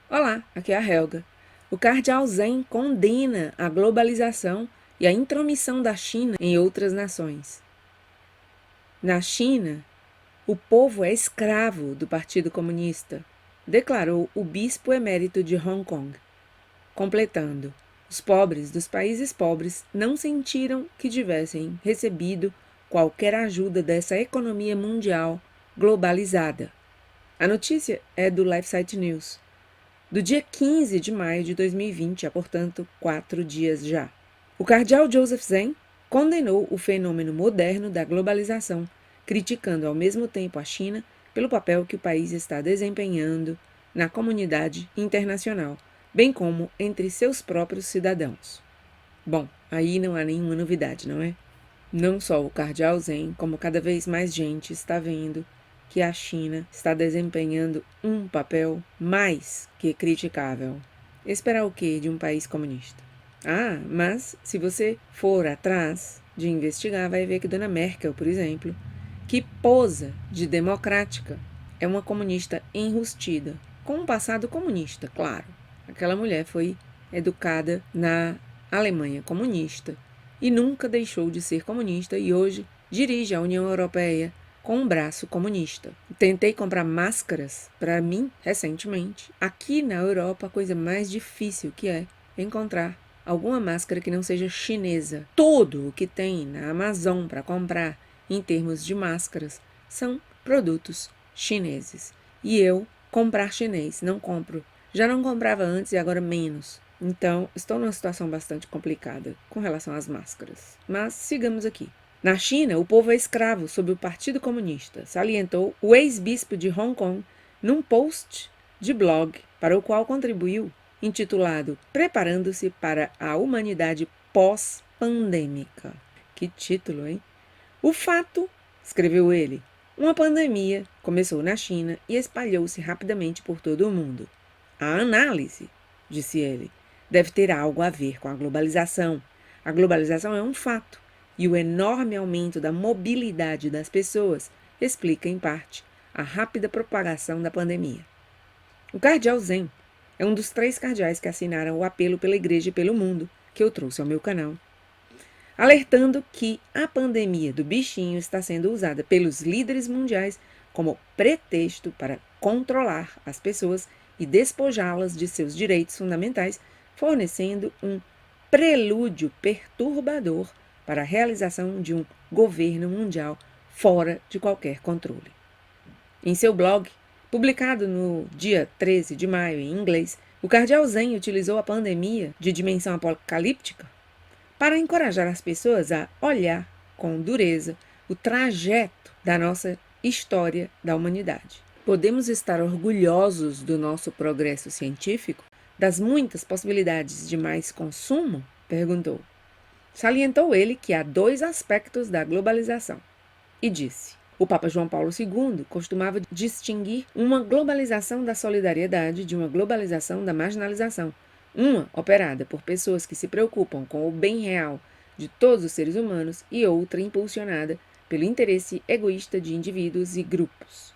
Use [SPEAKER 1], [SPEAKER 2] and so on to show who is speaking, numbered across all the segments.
[SPEAKER 1] Olá, aqui é a Helga. O cardeal Zen condena a globalização e a intromissão da China em outras nações. Na China, o povo é escravo do Partido Comunista, declarou o bispo emérito de Hong Kong, completando: os pobres dos países pobres não sentiram que tivessem recebido qualquer ajuda dessa economia mundial globalizada. A notícia é do LifeSite News, do dia 15 de maio de 2020, há, portanto, 4 dias já. O cardeal Joseph Zen condenou o fenômeno moderno da globalização, criticando ao mesmo tempo a China pelo papel que o país está desempenhando na comunidade internacional, bem como entre seus próprios cidadãos. Bom, aí não há nenhuma novidade, não é? Não só o cardeal Zen, como cada vez mais gente está vendo que a China está desempenhando um papel mais que criticável. Esperar o quê de um país comunista? Ah, mas se você for atrás de investigar, vai ver que Dona Merkel, por exemplo, que posa de democrática, é uma comunista enrustida, com um passado comunista, claro. Aquela mulher foi educada na Alemanha comunista e nunca deixou de ser comunista e hoje dirige a União Europeia com um braço comunista. Tentei comprar máscaras para mim recentemente. Aqui na Europa, a coisa mais difícil que é encontrar alguma máscara que não seja chinesa. Tudo o que tem na Amazon para comprar em termos de máscaras são produtos chineses. E eu comprar chinês, não compro. Já não comprava antes e agora menos. Então, estou numa situação bastante complicada com relação às máscaras. Mas sigamos aqui. Na China, o povo é escravo sob o Partido Comunista, salientou o ex-bispo de Hong Kong num post de blog para o qual contribuiu, intitulado Preparando-se para a Humanidade Pós-Pandêmica. Que título, hein? O fato, escreveu ele, uma pandemia começou na China e espalhou-se rapidamente por todo o mundo. A análise, disse ele, deve ter algo a ver com a globalização. A globalização é um fato e o enorme aumento da mobilidade das pessoas explica, em parte, a rápida propagação da pandemia. O cardeal Zen é um dos 3 cardeais que assinaram o apelo pela Igreja e pelo mundo que eu trouxe ao meu canal, alertando que a pandemia do bichinho está sendo usada pelos líderes mundiais como pretexto para controlar as pessoas e despojá-las de seus direitos fundamentais, fornecendo um prelúdio perturbador para a realização de um governo mundial fora de qualquer controle. Em seu blog, publicado no dia 13 de maio em inglês, o cardeal Zen utilizou a pandemia de dimensão apocalíptica para encorajar as pessoas a olhar com dureza o trajeto da nossa história da humanidade. Podemos estar orgulhosos do nosso progresso científico, das muitas possibilidades de mais consumo? Perguntou. Salientou ele que há 2 aspectos da globalização e disse: o Papa João Paulo II costumava distinguir uma globalização da solidariedade de uma globalização da marginalização, uma operada por pessoas que se preocupam com o bem real de todos os seres humanos e outra impulsionada pelo interesse egoísta de indivíduos e grupos.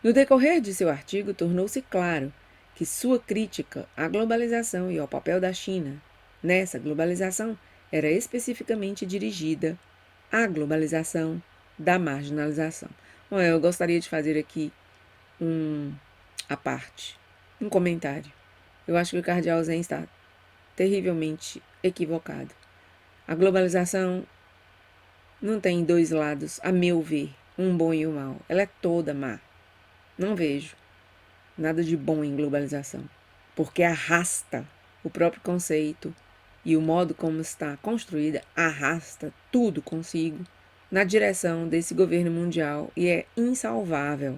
[SPEAKER 1] No decorrer de seu artigo, tornou-se claro que sua crítica à globalização e ao papel da China nessa globalização era especificamente dirigida à globalização da marginalização. Bom, eu gostaria de fazer aqui um comentário. Eu acho que o cardeal Zen está terrivelmente equivocado. A globalização não tem 2 lados, a meu ver, um bom e um mau. Ela é toda má. Não vejo nada de bom em globalização, porque arrasta o próprio conceito e o modo como está construída, arrasta tudo consigo na direção desse governo mundial e é insalvável.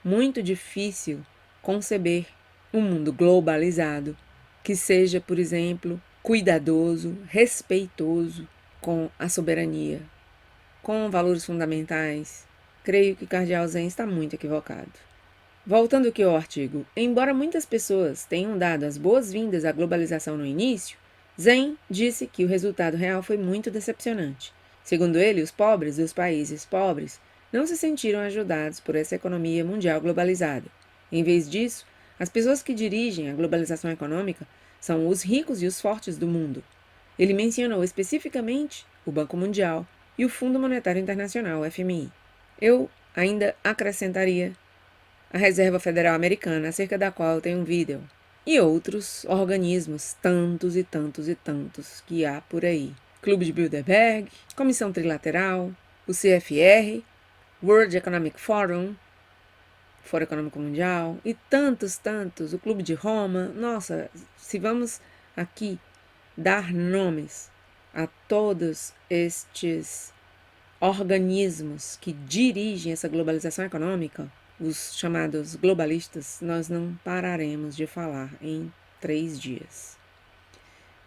[SPEAKER 1] Muito difícil conceber um mundo globalizado que seja, por exemplo, cuidadoso, respeitoso com a soberania, com valores fundamentais. Creio que o cardeal Zen está muito equivocado. Voltando aqui ao artigo, embora muitas pessoas tenham dado as boas-vindas à globalização no início, Zen disse que o resultado real foi muito decepcionante. Segundo ele, os pobres dos países pobres não se sentiram ajudados por essa economia mundial globalizada. Em vez disso, As pessoas que dirigem a globalização econômica são os ricos e os fortes do mundo. Ele mencionou especificamente o Banco Mundial e o Fundo Monetário Internacional, o FMI. Eu ainda acrescentaria a Reserva Federal Americana, acerca da qual eu tenho um vídeo, e outros organismos, tantos e tantos e tantos que há por aí. Clube de Bilderberg, Comissão Trilateral, o CFR, World Economic Forum, Fórum Econômico Mundial, e tantos, o Clube de Roma. Nossa, se vamos aqui dar nomes a todos estes organismos que dirigem essa globalização econômica, os chamados globalistas, nós não pararemos de falar em 3 dias.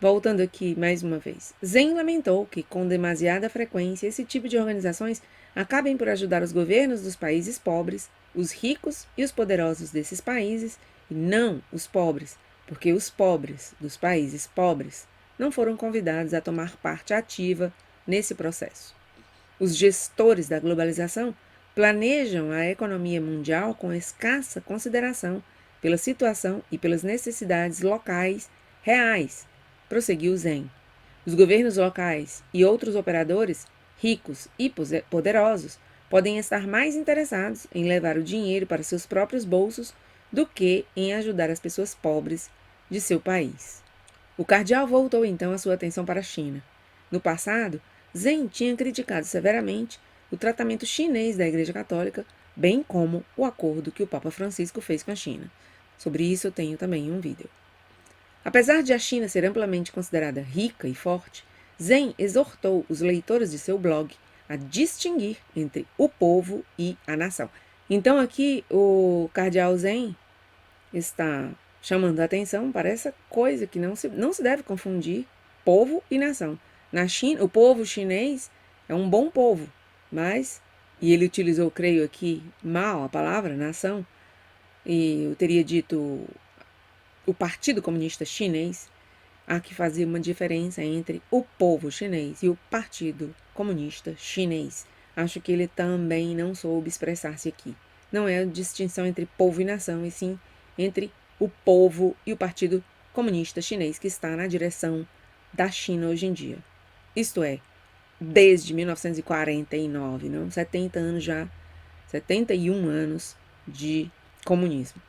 [SPEAKER 1] Voltando aqui mais uma vez, Zen lamentou que, com demasiada frequência, esse tipo de organizações acabem por ajudar os governos dos países pobres, os ricos e os poderosos desses países, e não os pobres, porque os pobres dos países pobres não foram convidados a tomar parte ativa nesse processo. Os gestores da globalização planejam a economia mundial com escassa consideração pela situação e pelas necessidades locais reais, prosseguiu Zen. Os governos locais e outros operadores, ricos e poderosos, podem estar mais interessados em levar o dinheiro para seus próprios bolsos do que em ajudar as pessoas pobres de seu país. O cardeal voltou então a sua atenção para a China. No passado, Zen tinha criticado severamente o tratamento chinês da Igreja Católica, bem como o acordo que o Papa Francisco fez com a China. Sobre isso eu tenho também um vídeo. Apesar de a China ser amplamente considerada rica e forte, Zen exortou os leitores de seu blog a distinguir entre o povo e a nação. Então aqui o cardeal Zen está chamando a atenção para essa coisa que não se deve confundir povo e nação. Na China, o povo chinês é um bom povo, mas, e ele utilizou, creio aqui, mal a palavra nação, e eu teria dito o Partido Comunista Chinês, há que fazer uma diferença entre o povo chinês e o Partido Comunista Chinês. Acho que ele também não soube expressar-se aqui. Não é a distinção entre povo e nação, e sim entre o povo e o Partido Comunista Chinês, que está na direção da China hoje em dia. Isto é, desde 1949, não? 70 anos já, 71 anos de comunismo.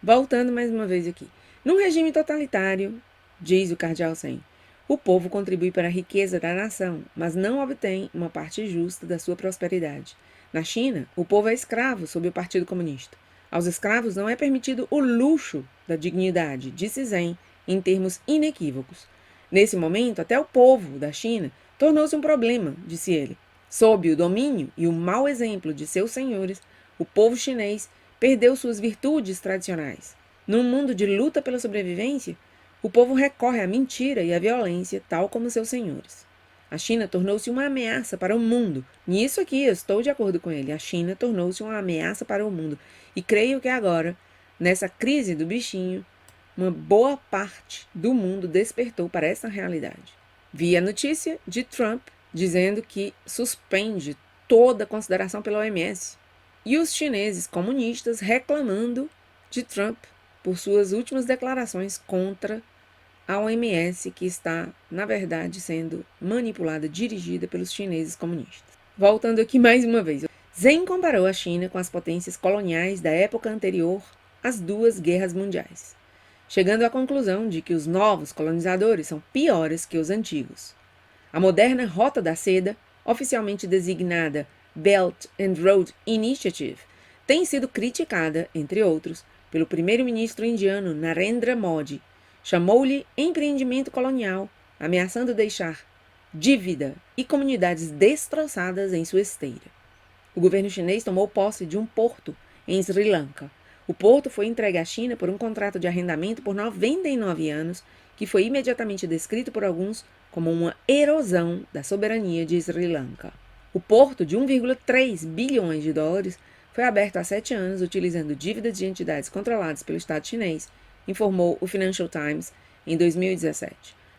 [SPEAKER 1] Voltando mais uma vez aqui. Num regime totalitário, diz o cardeal Zen, o povo contribui para a riqueza da nação, mas não obtém uma parte justa da sua prosperidade. Na China, o povo é escravo sob o Partido Comunista. Aos escravos não é permitido o luxo da dignidade, disse Zen, em termos inequívocos. Nesse momento, até o povo da China tornou-se um problema, disse ele. Sob o domínio e o mau exemplo de seus senhores, o povo chinês perdeu suas virtudes tradicionais. Num mundo de luta pela sobrevivência, o povo recorre à mentira e à violência, tal como seus senhores. A China tornou-se uma ameaça para o mundo. Nisso aqui eu estou de acordo com ele. A China tornou-se uma ameaça para o mundo. E creio que agora, nessa crise do bichinho, uma boa parte do mundo despertou para essa realidade. Vi a notícia de Trump dizendo que suspende toda consideração pela OMS. E os chineses comunistas reclamando de Trump por suas últimas declarações contra a OMS, que está, na verdade, sendo manipulada, dirigida pelos chineses comunistas. Voltando aqui mais uma vez. Zen comparou a China com as potências coloniais da época anterior às 2 guerras mundiais, chegando à conclusão de que os novos colonizadores são piores que os antigos. A moderna Rota da Seda, oficialmente designada Belt and Road Initiative, tem sido criticada, entre outros, pelo primeiro-ministro indiano Narendra Modi. Chamou-lhe empreendimento colonial, ameaçando deixar dívida e comunidades destroçadas em sua esteira. O governo chinês tomou posse de um porto em Sri Lanka. O porto foi entregue à China por um contrato de arrendamento por 99 anos, que foi imediatamente descrito por alguns como uma erosão da soberania de Sri Lanka. O porto, de 1,3 bilhões de dólares, foi aberto há 7 anos utilizando dívidas de entidades controladas pelo Estado chinês, informou o Financial Times em 2017.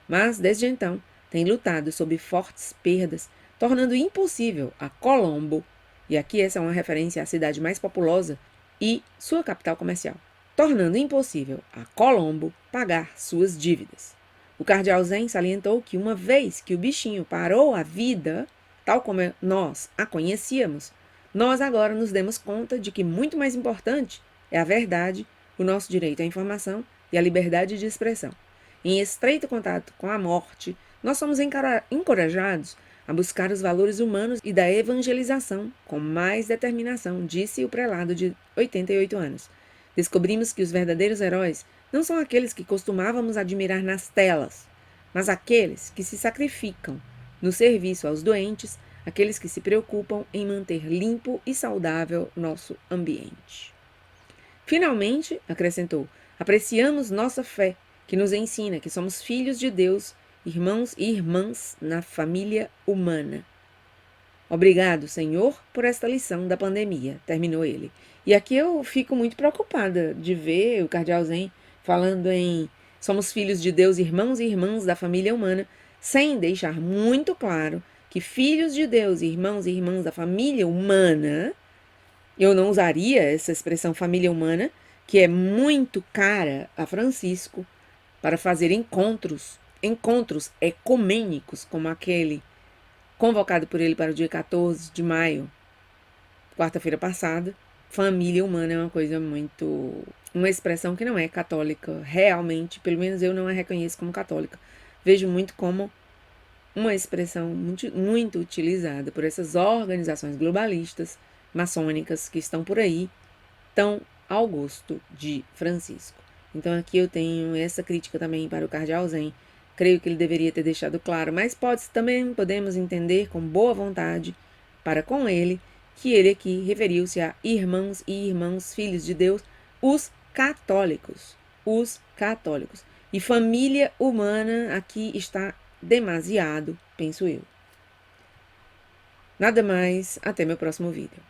[SPEAKER 1] Mas, desde então, tem lutado sob fortes perdas, tornando impossível a Colombo, e aqui essa é uma referência à cidade mais populosa, e sua capital comercial. tornando impossível a Colombo pagar suas dívidas. O cardeal Zen salientou que uma vez que o bichinho parou a vida, tal como nós a conhecíamos, nós agora nos demos conta de que muito mais importante é a verdade, o nosso direito à informação e a liberdade de expressão. Em estreito contato com a morte, nós somos encorajados a buscar os valores humanos e da evangelização com mais determinação, disse o prelado de 88 anos. Descobrimos que os verdadeiros heróis não são aqueles que costumávamos admirar nas telas, mas aqueles que se sacrificam no serviço aos doentes, aqueles que se preocupam em manter limpo e saudável nosso ambiente. Finalmente, acrescentou, apreciamos nossa fé, que nos ensina que somos filhos de Deus, irmãos e irmãs na família humana. Obrigado, Senhor, por esta lição da pandemia, terminou ele. E aqui eu fico muito preocupada de ver o cardeal Zen falando em somos filhos de Deus, irmãos e irmãs da família humana, sem deixar muito claro que filhos de Deus, irmãos e irmãs da família humana, eu não usaria essa expressão família humana, que é muito cara a Francisco, para fazer encontros ecumênicos, como aquele convocado por ele para o dia 14 de maio, quarta-feira passada. Família humana é uma coisa uma expressão que não é católica, realmente, pelo menos eu não a reconheço como católica. Vejo muito como uma expressão muito utilizada por essas organizações globalistas, maçônicas, que estão por aí, tão ao gosto de Francisco. Então aqui eu tenho essa crítica também para o cardeal Zen. Creio que ele deveria ter deixado claro, mas também podemos entender com boa vontade para com ele, que ele aqui referiu-se a irmãos e irmãs, filhos de Deus, os católicos. E família humana aqui está demasiado, penso eu. Nada mais, até meu próximo vídeo.